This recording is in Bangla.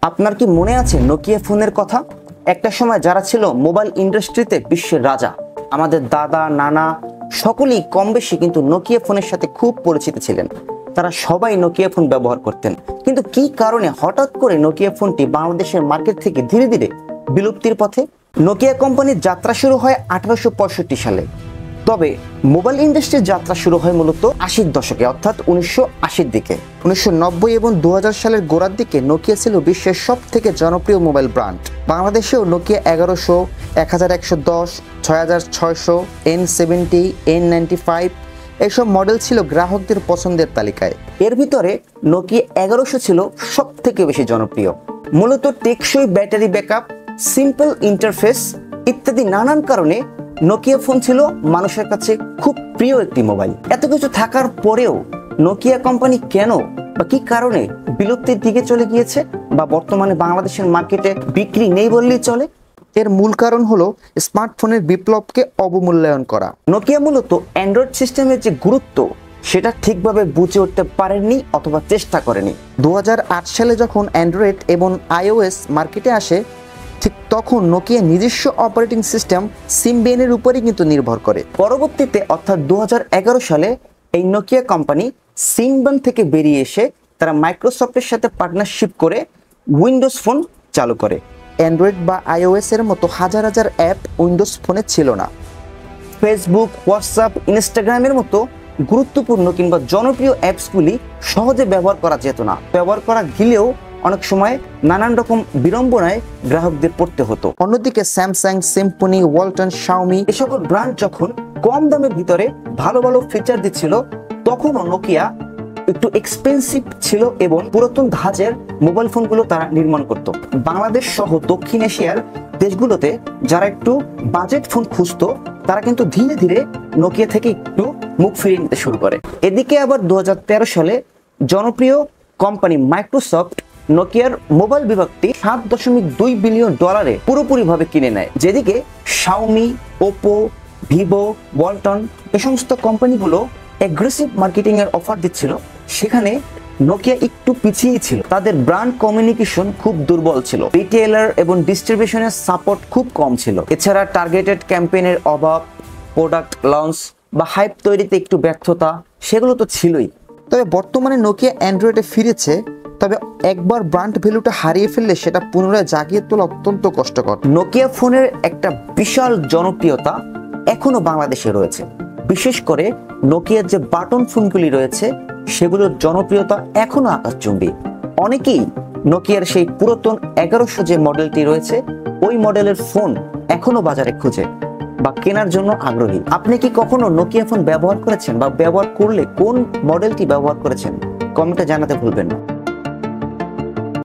আপনার কি মনে আছে নোকিয়া ফোনের কথা? একটা সময় যারা ছিল মোবাইল ইন্ডাস্ট্রিতে বিশ্বের রাজা, আমাদের দাদা নানা সকলেই কম বেশি কিন্তু নোকিয়া ফোনের সাথে খুব পরিচিত ছিলেন। তারা সবাই নোকিয়া ফোন ব্যবহার করতেন। কিন্তু কি কারণে হঠাৎ করে নোকিয়া ফোনটি বাংলাদেশের মার্কেট থেকে ধীরে ধীরে বিলুপ্তির পথে? নোকিয়া কোম্পানির যাত্রা শুরু হয় 1865 সালে। তবে মোবাইল ইন্ডাস্ট্রির যাত্রা শুরু হয় মূলত 80-র দশকে, অর্থাৎ 1980-র দিকে। 1990 এবং 2000 সালের গোড়ার দিকে নোকিয়া ছিল বিশ্বের সব থেকে জনপ্রিয় মোবাইল ব্র্যান্ড। বাংলাদেশেও নোকিয়া 1100, 1110, 6600, N70, N95 এইসব মডেল ছিল গ্রাহকদের পছন্দের তালিকায়। এর ভিতরে নোকিয়া 1100 ছিল সব থেকে বেশি জনপ্রিয়। মূলত টেকসই ব্যাটারি ব্যাকআপ, সিম্পল ইন্টারফেস ইত্যাদি নানান কারণে নোকিয়া ফোন ছিল মানুষের কাছে খুব প্রিয় একটি মোবাইল। এত কিছু থাকার পরেও নোকিয়া কোম্পানি কেন বা কি কারণে বিলুপ্তির দিকে চলে গিয়েছে বা বর্তমানে বাংলাদেশের মার্কেটে বিক্রি নেই বললেই চলে? এর মূল কারণ হলো স্মার্টফোনের বিপ্লবকে অবমূল্যায়ন করা। নোকিয়া মূলত অ্যান্ড্রয়েড সিস্টেমের যে গুরুত্ব সেটা ঠিকভাবে বুঝে উঠতে পারেননি অথবা চেষ্টা করেনি। 2008 সালে যখন অ্যান্ড্রয়েড এবং iOS মার্কেটে আসে, ঠিক তখন নোকিয়া নিজস্ব অপারেটিং সিস্টেম সিমবিয়ানের উপরই কিন্তু নির্ভর করে। পরবর্তীতে অর্থাৎ 2011 সালে এই নোকিয়া কোম্পানি সিমবিয়ান থেকে বেরিয়ে এসে তারা মাইক্রোসফটের সাথে পার্টনারশিপ করে উইন্ডোজ ফোন চালু করে। অ্যান্ড্রয়েড বা iOS এর মতো হাজার হাজার অ্যাপ উইন্ডোজ ফোনে ছিল না। ফেসবুক, হোয়াটসঅ্যাপ, ইনস্টাগ্রামের মতো গুরুত্বপূর্ণ কিংবা জনপ্রিয় অ্যাপসগুলি সহজে ব্যবহার করা যেত না। ব্যবহার করা গেলেও অনেক সময় নানান রকম বিড়ম্বনায় গ্রাহকদের পড়তে হতো। অন্যদিকে স্যামসাং, সিম্ফনি, ওয়ালটন, শাওমি এ সকল ব্র্যান্ড যখন কম দামের ভিতরে ভালো ভালো ফিচার দিচ্ছিল, তখনও নোকিয়া একটু এক্সপেন্সিভ ছিল এবং পুরাতন ধাঁচের মোবাইল ফোনগুলো তারা নির্মাণ করত। বাংলাদেশ সহ দক্ষিণ এশিয়ার দেশগুলোতে যারা একটু বাজেট ফোন খুঁজতো তারা কিন্তু ধীরে ধীরে নোকিয়া থেকে একটু মুখ ফিরিয়ে নিতে শুরু করে। এদিকে আবার 2013 সালে জনপ্রিয় কোম্পানি মাইক্রোসফট নোকিয়ার মোবাইল বিভাগটি $7.2 বিলিয়ন পুরোপুরিভাবে কিনে নেয়। যেদিকে শাওমি, ওপো, ভিভো, ওয়ালটন এই সমস্ত কোম্পানিগুলো অ্যাগ্রেসিভ মার্কেটিং এর অফার দিচ্ছিল, সেখানে নোকিয়া একটু পিছিয়ে ছিল। তাদের ব্র্যান্ড কমিউনিকেশন খুব দুর্বল ছিল, রিটেইলার এবং ডিস্ট্রিবিউশনের সাপোর্ট খুব কম ছিল। এছাড়া টার্গেটেড ক্যাম্পেইনের অভাব, প্রোডাক্ট লঞ্চ বা হাইপ তৈরিতে একটু ব্যর্থতা সেগুলো তো ছিলই। তবে বর্তমানে নোকিয়া অ্যান্ড্রয়েডে ফিরেছে, তবে একবার ব্র্যান্ড ভ্যালুটা হারিয়ে ফেললে সেটা পুনরায় জাগিয়ে তোলা অত্যন্ত কষ্টকর। নোকিয়া ফোনের একটা বিশাল জনপ্রিয়তা এখনো বাংলাদেশে রয়েছে। বিশেষ করে নোকিয়ার যে বাটন ফোনগুলি রয়েছে সেগুলোর জনপ্রিয়তা এখনো আকাশচুম্বী। অনেকেই নোকিয়ার সেই পুরাতন 1100 যে মডেলটি রয়েছে ওই মডেলের ফোন এখনো বাজারে খুঁজে বা কেনার জন্য আগ্রহী। আপনি কি কখনো নোকিয়া ফোন ব্যবহার করেছেন বা ব্যবহার করলে কোন মডেলটি ব্যবহার করেছেন? কমেন্টে জানাতে ভুলবেন না।